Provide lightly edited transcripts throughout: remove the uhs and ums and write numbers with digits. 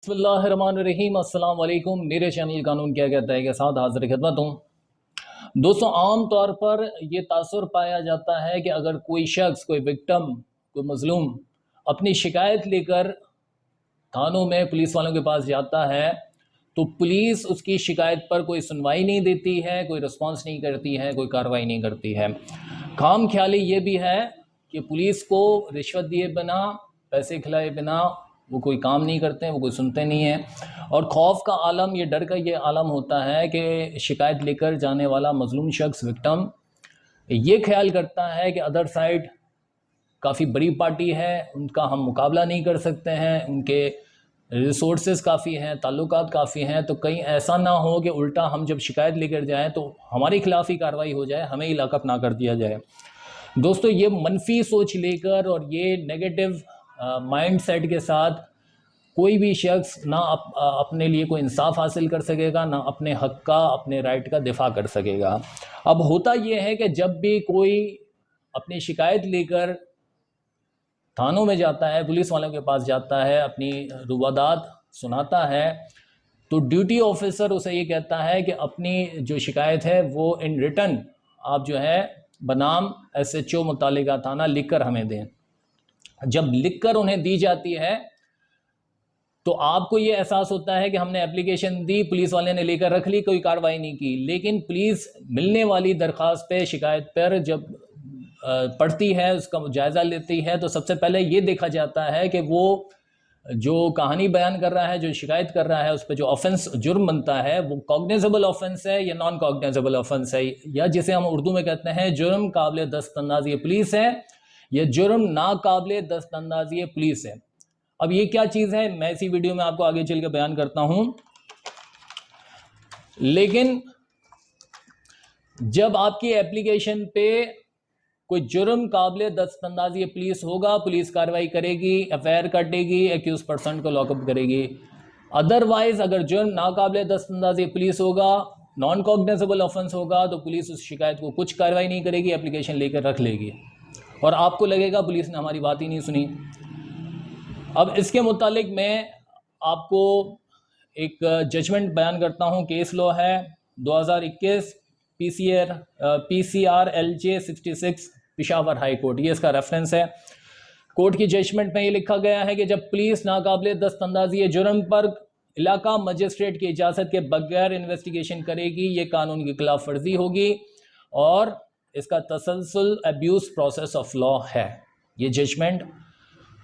बिस्मिल्लाहिर्रहमानिर्रहीम। अस्सलाम वालेकुम। मेरे चैनल कानून क्या कहता है के साथ हाजिर खिदमत हूँ। दोस्तों, आम तौर पर ये तासुर पाया जाता है कि अगर कोई शख्स, कोई विक्टिम, कोई मजलूम अपनी शिकायत लेकर थानों में पुलिस वालों के पास जाता है तो पुलिस उसकी शिकायत पर कोई सुनवाई नहीं देती है, कोई रिस्पॉन्स नहीं करती है, कोई कार्रवाई नहीं करती है। खाम ख्याली ये भी है कि पुलिस को रिश्वत दिए बिना, पैसे खिलाए बिना वो कोई काम नहीं करते हैं, वो कोई सुनते नहीं हैं। और खौफ का आलम, ये डर का ये आलम होता है कि शिकायत लेकर जाने वाला मजलूम शख्स, विक्टिम, ये ख्याल करता है कि अदर साइड काफ़ी बड़ी पार्टी है, उनका हम मुकाबला नहीं कर सकते हैं, उनके रिसोर्सेज काफ़ी हैं, ताल्लुकात काफ़ी हैं, तो कहीं ऐसा ना हो कि उल्टा हम जब शिकायत लेकर जाएं तो हमारे खिलाफ ही कार्रवाई हो जाए, हमें ही लॉकअप ना कर दिया जाए। दोस्तों, ये मनफी सोच लेकर और ये नेगेटिव माइंड सेट के साथ कोई भी शख्स ना अपने लिए कोई इंसाफ हासिल कर सकेगा, ना अपने हक का, अपने राइट का दिफा कर सकेगा। अब होता ये है कि जब भी कोई अपनी शिकायत लेकर थानों में जाता है, पुलिस वालों के पास जाता है, अपनी रुवादात सुनाता है, तो ड्यूटी ऑफिसर उसे ये कहता है कि अपनी जो शिकायत है वो इन रिटर्न आप जो है बनाम SHO मुतालिका थाना लिख कर हमें दें। जब लिख कर उन्हें दी जाती है तो आपको ये एहसास होता है कि हमने एप्लीकेशन दी, पुलिस वाले ने लेकर रख ली, कोई कार्रवाई नहीं की। लेकिन पुलिस मिलने वाली दरख्वास्त पे, शिकायत पर जब पढ़ती है, उसका जायज़ा लेती है, तो सबसे पहले ये देखा जाता है कि वो जो कहानी बयान कर रहा है, जो शिकायत कर रहा है, उस पर जो ऑफेंस, जुर्म बनता है, वो कॉग्निजेबल ऑफेंस है या नॉन कॉग्निजेबल ऑफेंस है, या जिसे हम उर्दू में कहते हैं जुर्म काबिल दस्तअंदाज़ी पुलिस है या जुर्म नाकाबिल दस्तअंदाज़ी पुलिस है। अब ये क्या चीज़ है, मैं इसी वीडियो में आपको आगे चल के बयान करता हूं। लेकिन जब आपकी एप्लीकेशन पे कोई जुर्म काबिल दस्तअंदाज़ी पुलिस होगा, पुलिस कार्रवाई करेगी, FIR काटेगी, एक्यूज पर्सन को लॉकअप करेगी। अदरवाइज अगर जुर्म नाकाबिल दस्तअंदाज़ी पुलिस होगा, नॉन कॉग्निजेबल ऑफेंस होगा, तो पुलिस उस शिकायत को कुछ कार्रवाई नहीं करेगी, एप्लीकेशन लेकर रख लेगी और आपको लगेगा पुलिस ने हमारी बात ही नहीं सुनी। अब इसके मुतालिक मैं आपको एक जजमेंट बयान करता हूं। केस लॉ है 2021 PCR LJ 66 Peshawar high court, ये इसका रेफरेंस है। कोर्ट की जजमेंट में ये लिखा गया है कि जब पुलिस नाकाबिल दस्तअंदाज़ी जुर्म पर इलाका मजिस्ट्रेट की इजाज़त के बगैर इन्वेस्टिगेशन करेगी, ये कानून की खिलाफ वर्जी होगी और इसका तसलसल अब्यूज़ प्रोसेस ऑफ लॉ है। ये जजमेंट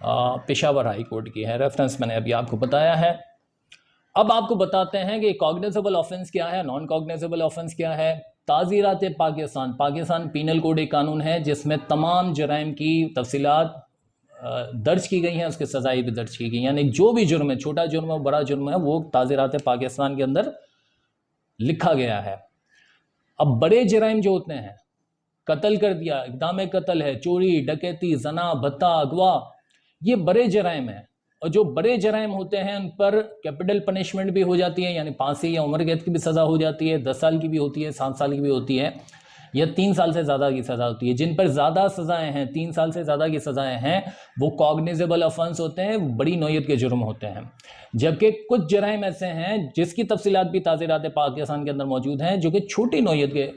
पेशावर हाई कोर्ट की है, रेफरेंस मैंने अभी आपको बताया है। अब आपको बताते हैं कि कॉग्निजेबल ऑफेंस क्या है, नॉन कॉग्निजेबल ऑफेंस क्या है। ताज़ीरात पाकिस्तान पीनल कोड एक कानून है जिसमें तमाम जराइम की तफसीलात दर्ज की गई हैं, उसकी सज़ाएं भी दर्ज की गई, यानी जो भी जुर्म है, छोटा जुर्म है, बड़ा जुर्म है, वो ताज़ीरात पाकिस्तान के अंदर लिखा गया है। अब बड़े जराइम जो होते हैं, कत्ल कर दिया, इक़दाम कत्ल है, चोरी, डकैती, जना, भत्ता, अगवा, ये बड़े जराइम हैं। और जो बड़े जराइम होते हैं उन पर कैपिटल पनिशमेंट भी हो जाती है, यानी फांसी या उम्र कैद की भी सज़ा हो जाती है, 10 साल की भी होती है, 7 साल की भी होती है, या 3 साल से ज़्यादा की सज़ा होती है। जिन पर ज़्यादा सज़ाएं हैं, 3 साल से ज़्यादा की सज़ाएं हैं, वो कॉग्निजेबल ऑफेंस होते हैं, बड़ी नौयत के जुर्म होते हैं। जबकि कुछ जराइम ऐसे हैं जिसकी तफसीलात भी ताज़ीरात पाकिस्तान के अंदर मौजूद हैं, जो कि छोटी नौयत के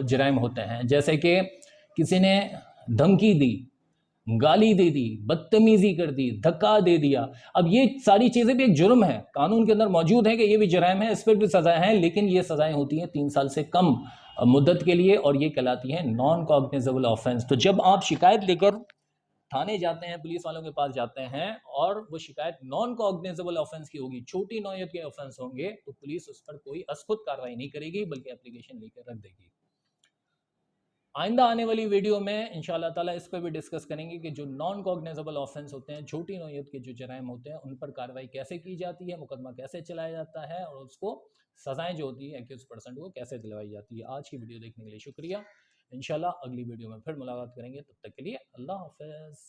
जराइम होते हैं। जैसे कि किसी ने धमकी दी, गाली दे दी, बदतमीजी कर दी, धक्का दे दिया। अब ये सारी चीज़ें भी एक जुर्म है, कानून के अंदर मौजूद है कि ये भी जराइम है, इस पर भी सज़ाएं हैं, लेकिन ये सज़ाएं होती हैं 3 साल से कम मुद्दत के लिए और ये कहलाती हैं नॉन कॉग्निजेबल ऑफेंस। तो जब आप शिकायत लेकर थाने जाते हैं, पुलिस वालों के पास जाते हैं और वो शिकायत नॉन कॉग्निजेबल ऑफेंस की होगी, छोटी नौयत के ऑफेंस होंगे, तो पुलिस उस पर कोई खुद कार्रवाई नहीं करेगी, बल्कि एप्लीकेशन लेकर रख देगी। आइंदा आने वाली वीडियो में इंशाअल्लाह ताला इस पर भी डिस्कस करेंगे कि जो नॉन कॉग्निजेबल ऑफेंस होते हैं, छोटी नौयत के जो जराइम होते हैं, उन पर कार्रवाई कैसे की जाती है, मुकदमा कैसे चलाया जाता है और उसको सजाएं जो होती है एक्यूज पर्सन को कैसे दिलवाई जाती है। आज की वीडियो देखने के लिए शुक्रिया। इंशाअल्लाह अगली वीडियो में फिर मुलाकात करेंगे, तब तक के लिए अल्लाह हाफ़िज़।